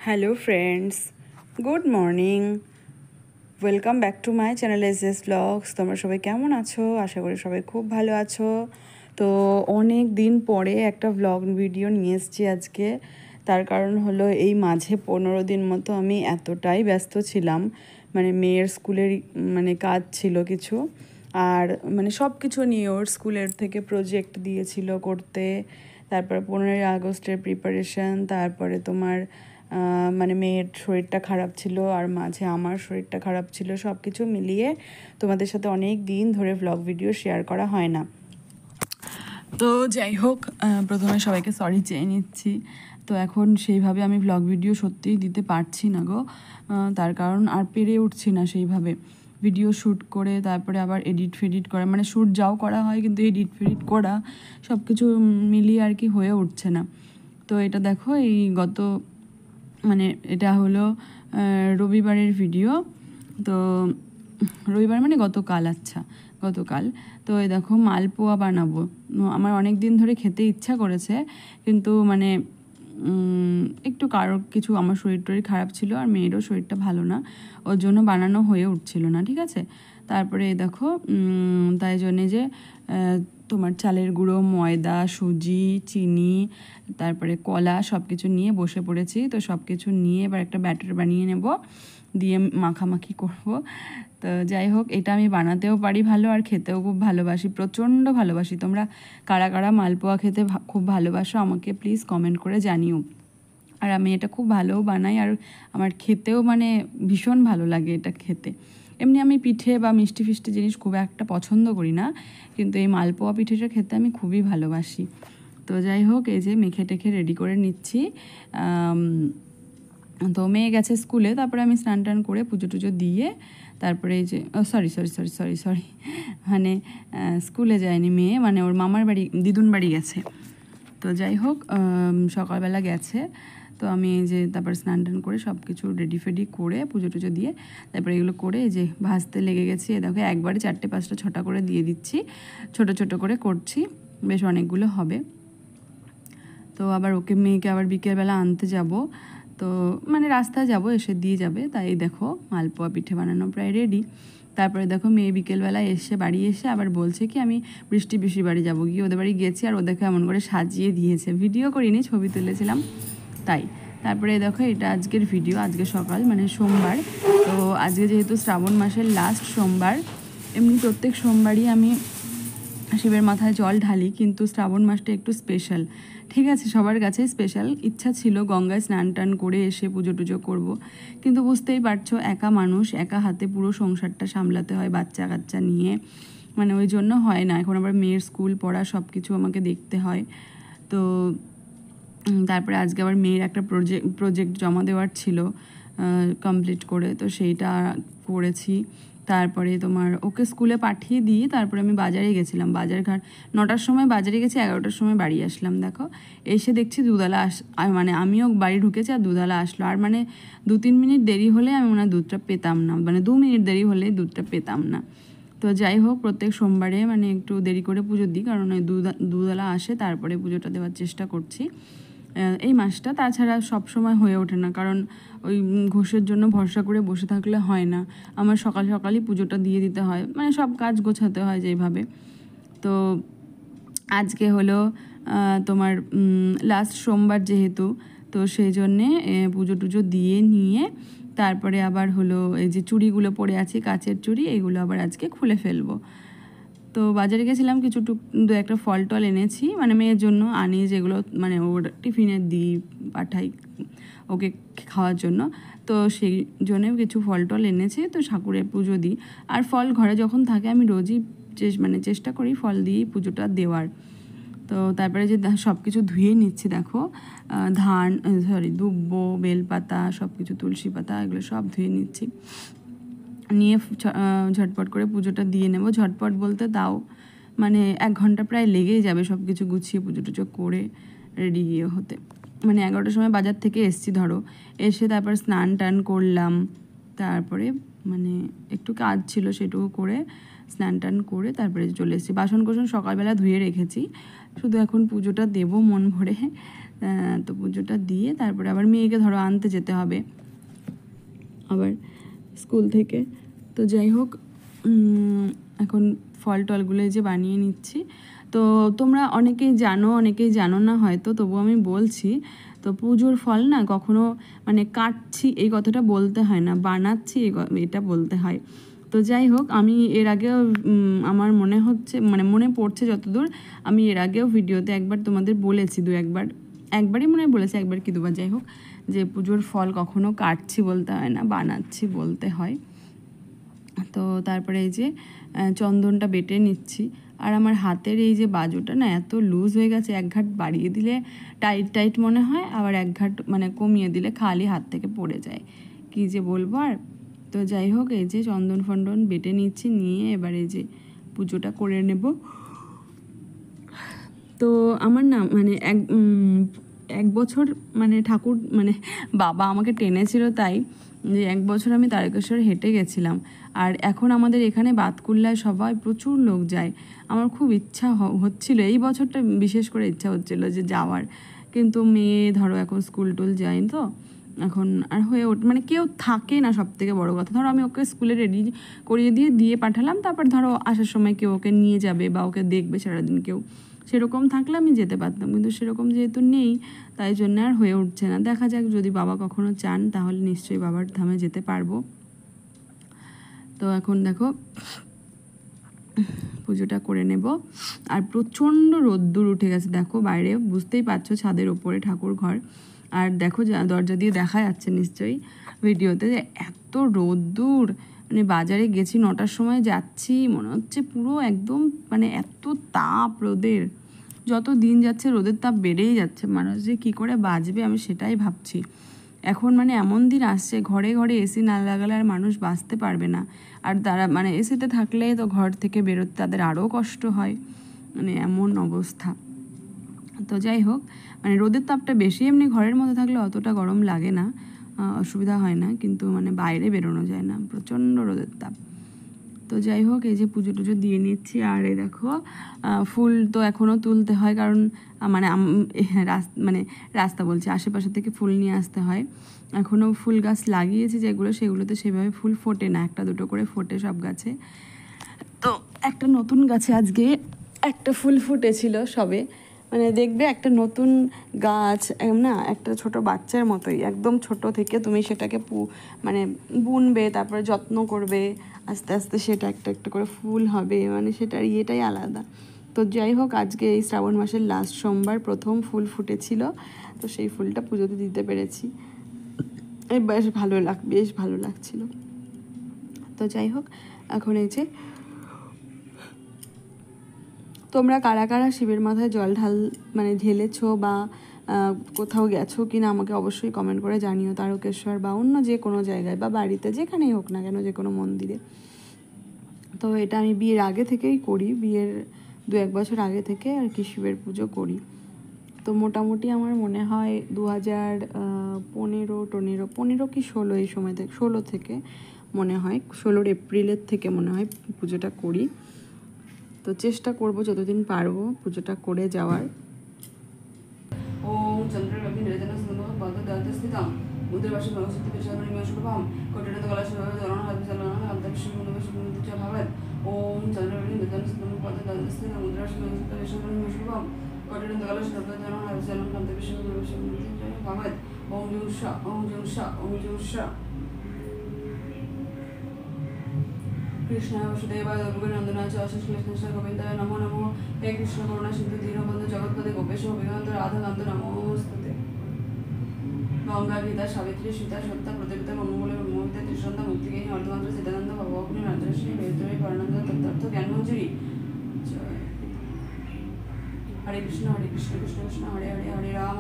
Hello friends, good morning. Welcome back to my channel S blogs. তোমরা সবাই কেমন আছো? আশা করি সবাই খুব ভালো আছো। তো অনেক দিন পরে একটা ব্লগ ভিডিও নিয়ে এসেছি আজকে। তার কারণ হলো এই মাঝে 15 দিন মতো আমি এতটাই ব্যস্ত ছিলাম, মানে মেয়ের স্কুলের কাজ ছিল কিছু, আর সব কিছু নিয়ে ওর স্কুলের থেকে প্রজেক্ট দিয়েছিল করতে, তারপরে 15ই আগস্টের প্রিপারেশন, তারপরে তোমার মেয়ের শরীরটা খারাপ ছিল, আর মাঝে আমার শরীরটা খারাপ ছিল, সব কিছু মিলিয়ে তোমাদের সাথে অনেক দিন ধরে ব্লগ ভিডিও শেয়ার করা হয় না। তো যাই হোক, প্রথমে সবাইকে সরি চেয়ে নিচ্ছি। তো এখন সেইভাবে আমি ব্লগ ভিডিও সত্যিই দিতে পারছি না গো, তার কারণ আর পেরে উঠছি না সেইভাবে ভিডিও শ্যুট করে, তারপরে আবার এডিট ফেডিট করা, শ্যুট যাও করা হয় কিন্তু এডিট ফেডিট করা সব কিছু মিলিয়ে আর কি হয়ে উঠছে না। তো এটা দেখো, এই এটা হলো রবিবারের ভিডিও। তো রবিবার গতকাল, আচ্ছা গতকাল। তো এই দেখো মালপোয়া বানাবো, আমার অনেক দিন ধরে খেতে ইচ্ছা করেছে, কিন্তু একটু কারোর কিছু, আমার শরীর খারাপ ছিল আর মেয়েরও শরীরটা ভালো না, ওর জন্য বানানো হয়ে উঠছিল না, ঠিক আছে। তারপরে দেখো তাই জন্যে যে তোমার চালের গুঁড়ো, ময়দা, সুজি, চিনি, তারপরে কলা সব কিছু নিয়ে বসে পড়েছি। তো সব কিছু নিয়ে এবার একটা ব্যাটার বানিয়ে নেব, দিয়ে মাখামাখি করব। তো যাই হোক, এটা আমি বানাতেও পারি ভালো, আর খেতেও খুব ভালোবাসি, প্রচণ্ড ভালোবাসি। তোমরা কারা কারা মালপোয়া খেতে খুব ভালোবাসো আমাকে প্লিজ কমেন্ট করে জানিও। আর আমি এটা খুব ভালোও বানাই, আর আমার খেতেও ভীষণ ভালো লাগে এটা খেতে। এমনি আমি পিঠে বা মিষ্টি ফিষ্টি জিনিস খুব একটা পছন্দ করি না, কিন্তু এই মালপোয়া পিঠেটা খেতে আমি খুবই ভালোবাসি। তো যাই হোক, এই যে মেখে টেখে রেডি করে নিচ্ছি। তো মেয়ে গেছে স্কুলে, তারপরে আমি স্নান টান করে পুজো টুজো দিয়ে তারপরে এই যে সরি স্কুলে যায়নি মেয়ে, ওর মামার বাড়ি, দিদুন বাড়ি গেছে। তো যাই হোক, সকালবেলা গেছে। তো আমি এই যে তারপর স্নান টান করে সব কিছু রেডি ফেডি করে পুজো টুজো দিয়ে তারপরে এগুলো করে এই যে ভাজতে লেগে গেছি। দেখো একবারে 4টে 5টা 6টা করে দিয়ে দিচ্ছি, ছোট ছোট করে করছি, বেশ অনেকগুলো হবে। তো আবার মেয়েকে আবার বিকেলবেলা আনতে যাব, তো রাস্তায় যাব, এসে দিয়ে যাবে। তাই দেখো মালপোয়া পিঠে বানানো প্রায় রেডি। তারপরে দেখো মেয়ে বিকেলবেলা বাড়ি এসে আবার বলছে কি আমি বৃষ্টি বাড়ি যাবো, গিয়ে ওদের বাড়ি গেছি, আর ওদেরকে এমন করে সাজিয়ে দিয়েছে, ভিডিও করিনি, ছবি তুলেছিলাম তাই। তারপরে দেখো এটা আজকের ভিডিও, আজকে সকাল সোমবার। তো আজকে যেহেতু শ্রাবণ মাসের লাস্ট সোমবার, এমনি প্রত্যেক সোমবারই আমি শিবের মাথায় জল ঢালি, কিন্তু শ্রাবণ মাসটা একটু স্পেশাল, ঠিক আছে, সবার কাছে স্পেশাল। ইচ্ছা ছিল গঙ্গায় স্নান টান করে এসে পুজো টুজো করবো, কিন্তু বুঝতেই পারছো একা মানুষ, একা হাতে পুরো সংসারটা সামলাতে হয় বাচ্চা কাচ্চা নিয়ে, ওই জন্য হয় না। এখন আবার মেয়ের স্কুল পড়া সব কিছু আমাকে দেখতে হয়। তো তারপরে আজকে আবার মেয়ের একটা প্রজেক্ট জমা দেওয়ার ছিল কমপ্লিট করে, তো সেইটা করেছি। তারপরে তোমার ওকে স্কুলে পাঠিয়ে দিয়ে তারপরে আমি বাজারে গেছিলাম, বাজারঘাট 9টার সময় বাজারে গেছি, 11টার সময় বাড়ি আসলাম। দেখো এসে দেখছি দুধওয়ালা আমিও বাড়ি ঢুকেছি আর দুধওয়ালা আসলো, আর 2-3 মিনিট দেরি হলে আমি দুধটা পেতাম না, 2 মিনিট দেরি হলে দুধটা পেতাম না। তো যাই হোক, প্রত্যেক সোমবারে একটু দেরি করে পুজো দিই, কারণ ওই দুধওয়ালা আসে, তারপরে পুজোটা দেওয়ার চেষ্টা করছি এই মাসটা। তাছাড়া সব সময় হয়ে ওঠে না, কারণ ওই ঘোষের জন্য ভরসা করে বসে থাকলে হয় না, আমার সকাল সকালই পুজোটা দিয়ে দিতে হয়, সব কাজ গোছাতে হয় যেভাবে। তো আজকে হলো তোমার লাস্ট সোমবার যেহেতু, তো সেই জন্যে পুজো টুজো দিয়ে নিয়ে তারপরে আবার হলো এই যে চুড়িগুলো পরে আছে, কাচের চুড়ি, এগুলো আবার আজকে খুলে ফেলবো। তো বাজারে গেছিলাম, কিছু 2-একটা ফল টল এনেছি, মেয়ের জন্য আনি, যেগুলো ওর টিফিনে দিই, পাঠাই ওকে খাওয়ার জন্য। তো সেই জন্যে কিছু ফল টল এনেছি, তো ঠাকুরের পুজো দিই। আর ফল ঘরে যখন থাকে আমি রোজই চেষ্টা করি ফল দিয়েই পুজোটা দেওয়ার। তো তারপরে যে সব কিছু ধুয়ে নিচ্ছি, দেখো দুব্বো, বেলপাতা, সব কিছু, তুলসী পাতা, এগুলো সব ধুয়ে নিচ্ছি, নিয়ে ঝটপট করে পুজোটা দিয়ে নেব। ঝটপট বলতে তাও 1 ঘন্টা প্রায় লেগেই যাবে সব কিছু গুছিয়ে পুজো টুজো করে রেডি হতে। 11টার সময় বাজার থেকে এসছি, ধরো এসে তারপর স্নান টান করলাম, তারপরে একটু কাজ ছিল সেটুকু করে স্নান টান করে তারপরে চলে এসেছি। বাসন কোসন সকালবেলা ধুয়ে রেখেছি, শুধু এখন পুজোটা দেবো মন ভরে। তো পুজোটা দিয়ে তারপরে আবার মেয়েকে ধরো আনতে যেতে হবে আবার স্কুল থেকে। তো যাই হোক, এখন ফল টলগুলো যে বানিয়ে নিচ্ছি। তো তোমরা অনেকেই জানো না হয়তো, তবু আমি বলছি। তো পুজোর ফল না কখনো মানে কাটছি এই কথাটা বলতে হয় না, বানাচ্ছি এটা বলতে হয়। তো যাই হোক, আমি এর আগেও আমার মনে পড়ছে যতদূর, আমি এর আগেও ভিডিওতে একবার তোমাদের বলেছি, একবারই মনে হয় বলেছি, একবার কি দুবার, যাই হোক, যে পুজোর ফল কখনো কাটছি বলতে হয় না, বানাচ্ছি বলতে হয়। তো তারপরে এই যে চন্দনটা বেটে নিচ্ছি। আর আমার হাতের এই যে বাজুটা না এত লুজ হয়ে গেছে, এক ঘাট বাড়িয়ে দিলে টাইট মনে হয়, আবার এক ঘাট মানে কমিয়ে দিলে খালি হাত থেকে পড়ে যায়, কি যে বলবো আর। তো যাই হোক, এই যে চন্দন ফন্দন বেটে নিচ্ছি, নিয়ে এবার এই যে পুজোটা করে নেব। তো আমার না মানে এক বছর মানে ঠাকুর মানে বাবা আমাকে টেনেছিল, তাই যে এক বছর আমি তারকেশ্বর হেঁটে গেছিলাম। আর এখন আমাদের এখানে বাতকুল্লায় সবাই প্রচুর লোক যায়। আমার খুব ইচ্ছা হচ্ছিল, এই বছরটা বিশেষ করে ইচ্ছা হচ্ছিল যে যাওয়ার, কিন্তু মেয়ে ধরো এখন স্কুল টুল যায়, তো এখন আর হয়ে মানে কেউ থাকে না, সব থেকে বড়ো কথা। ধরো আমি ওকে স্কুলে রেডি করিয়ে দিয়ে পাঠালাম, তারপর ধরো আসার সময় কেউ ওকে নিয়ে যাবে বা ওকে দেখবে সারাদিন কেউ, সেরকম থাকলে আমি যেতে পারতাম, কিন্তু সেরকম যেহেতু নেই, তাই জন্য আর হয়ে উঠছে না। দেখা যাক, যদি বাবা কখনো চান তাহলে নিশ্চয়ই বাবার ধামে যেতে পারবো। তো এখন দেখো পুজোটা করে নেব। আর প্রচণ্ড রোদ্দুর উঠে গেছে, দেখো বাইরে, বুঝতেই পারছো, ছাদের ওপরে ঠাকুর ঘর। আর দেখো দরজা দিয়ে দেখা যাচ্ছে নিশ্চয়ই ভিডিওতে যে এত রোদ্দুর, মানে বাজারে গেছি 9টার সময়, যাচ্ছি মনে হচ্ছে পুরো একদম মানে এত তাপ রোদের। যত দিন যাচ্ছে রোদের তাপ বেড়েই যাচ্ছে, মানুষ যে কী করে বাঁচবে আমি সেটাই ভাবছি। এখন মানে এমন দিন আসছে, ঘরে ঘরে এসি না লাগালে আর মানুষ বাঁচতে পারবে না। আর তারা মানে এসিতে থাকলে তো ঘর থেকে বেরোতে তাদের আরও কষ্ট হয়, মানে এমন অবস্থা। তো যাই হোক, মানে রোদের তাপটা বেশি, এমনি ঘরের মধ্যে থাকলে অতটা গরম লাগে না, অসুবিধা হয় না, কিন্তু মানে বাইরে বেরোনো যায় না, প্রচণ্ড রোদের তাপ। তো যাই হোক, এই যে পুজো টুজো দিয়ে নিচ্ছি। আর এই দেখো ফুল তো এখনও তুলতে হয়, কারণ মানে রাস্তা বলছে, আশেপাশে থেকে ফুল নিয়ে আসতে হয়। এখনও ফুল গাছ লাগিয়েছি যেগুলো, সেগুলোতে সেভাবে ফুল ফোটে না, একটা দুটো করে ফোটে সব গাছে। তো একটা নতুন গাছে আজকে একটা ফুল ফুটেছিল সবে, মানে দেখবে একটা নতুন গাছ না, একটা ছোট বাচ্চার মতোই, একদম ছোট থেকে তুমি সেটাকে মানে বুনবে, তারপরে যত্ন করবে, আস্তে আস্তে সেটা একটা একটা করে ফুল হবে, মানে সেটার ইয়েটাই আলাদা। তো যাই হোক, আজকে এই শ্রাবণ মাসের লাস্ট সোমবার প্রথম ফুল ফুটেছিল, তো সেই ফুলটা পুজোতে দিতে পেরেছি, বেশ ভালো লাগছিল। তো যাই হোক, এখন এই যে তোমরা কারা কারা শিবের মাথায় জল মানে ঢেলেছো বা কোথাও গেছো কি না আমাকে অবশ্যই কমেন্ট করে জানিও, তারকেশ্বর বা অন্য যে কোনো জায়গায় বা বাড়িতে, যেখানেই হোক না কেন, যে কোনো মন্দিরে। তো এটা আমি বিয়ের আগে থেকেই করি, বিয়ের 2-1 বছর আগে থেকে আর কি শিবের পুজো করি। তো মোটামুটি আমার মনে হয় 2015 কি 16 এই সময় থেকে, 16 থেকে মনে হয়, 16 এপ্রিলের থেকে মনে হয় পুজোটা করি। তো চেষ্টা করবো যতদিন পারবো পুজোটা করে যাওয়ার। ওম চন্দ্রলক্ষ্মী নিরঞ্জন সুন্দর বদ্ধ দন্ত স্থিতম উদরবাসী ভগবতী পেশামণি মেশকুপম কোটিরত কলাশোভাবে ধরণ হাত চালনা অন্তর্বিশ্ব মুন্ডবশকুন্দিত ভগবত। ওম চন্দ্রলক্ষ্মী নিরঞ্জন সুন্দর বদ্ধ দন্ত স্থিতম উদরবাসী ভগবতী পেশামণি মেশকুপম কোটিরত কলাশোভাবে ধরণ হাত চালনা অন্তর্বিশ্ব মুন্ডবশকুন্দিত ভগবত। ওম জুং শা ওম জুং শা ওম জুং শা। কৃষ্ণ বসুদেবায় নন্দনাচ অশেষ কৃষ্ণ গোবিন্দায় নমো নমো। হে কৃষ্ণ করুণা সিন্ধু দীনবন্ধু জগৎপদে গোপেশ বিকান্ত রাধাকান্ত নমোস্তুতে। গঙ্গা গীতা সাবিত্রী সীতা সত্যা প্রতিপিতা মঙ্গলে মোহিতা ত্রিসন্ধ্যা মুক্তিগিনী অর্ধমাত্র চিদানন্দ ভগবগ্নি রাজশ্রী বেদরী পরানন্দ তত্ত্বার্থ জ্ঞানমঞ্জুরি। হরে কৃষ্ণ কৃষ্ণ কৃষ্ণ হরে হরে, হরে রাম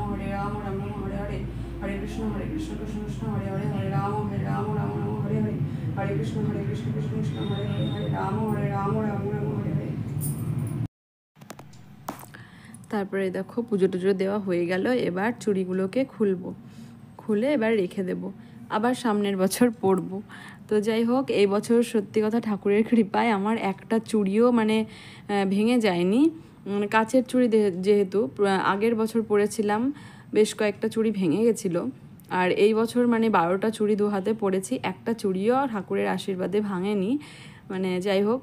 রাম রাম হরে হরে, হরে কৃষ্ণ কৃষ্ণ কৃষ্ণ হরে হরে, হরে রাম রাম রাম হরে হরে, হরে কৃষ্ণ কৃষ্ণ কৃষ্ণ হরে হরে, হরে রাম রাম রাম হরে হরে। তারপরে দেখো পুজো টুজো দেওয়া হয়ে গেল, এবার চুড়িগুলোকে খুলে এবার রেখে দেব, আবার সামনের বছর পরবো। তো যাই হোক, এই বছর সত্যি কথা ঠাকুরের কৃপায় আমার একটা চুড়িও মানে ভেঙে যায়নি, কাচের চুড়ি যেহেতু আগের বছর পরেছিলাম, বেশ কয়েকটা চুড়ি ভেঙে গেছিলো, আর এই বছর মানে 12টা চুড়ি 2 হাতে পরেছি, একটা চুড়িও ঠাকুরের আশীর্বাদে ভাঙেনি। মানে যাই হোক,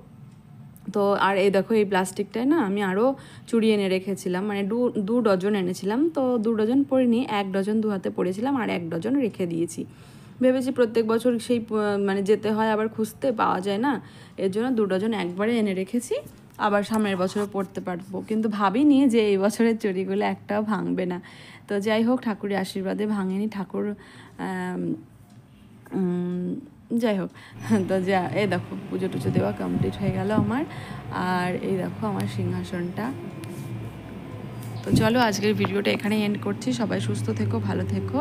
তো আর এই দেখো এই প্লাস্টিকটায় না আমি আরও চুড়ি এনে রেখেছিলাম, মানে 2 ডজন এনেছিলাম, তো 2 ডজন পরিনি, 1 ডজন 2 হাতে পরেছিলাম আর 1 ডজন রেখে দিয়েছি। ভেবেছি প্রত্যেক বছর সেই মানে যেতে হয়, আবার খুঁজতে পাওয়া যায় না, এর জন্য 2 ডজন একবারে এনে রেখেছি, আবার সামনের বছরও পড়তে পারবো। কিন্তু ভাবিনি যে এই বছরের চুড়িগুলো একটাও ভাঙবে না। তো যাই হোক, ঠাকুরের আশীর্বাদে ভাঙেনি, ঠাকুর যাই হোক। তো এই দেখো পুজো টুজো দেওয়া কমপ্লিট হয়ে গেল আমার, আর এই দেখো আমার সিংহাসনটা। তো চলো আজকের ভিডিওটা এখানে এন্ড করছি। সবাই সুস্থ থেকো, ভালো থেকো।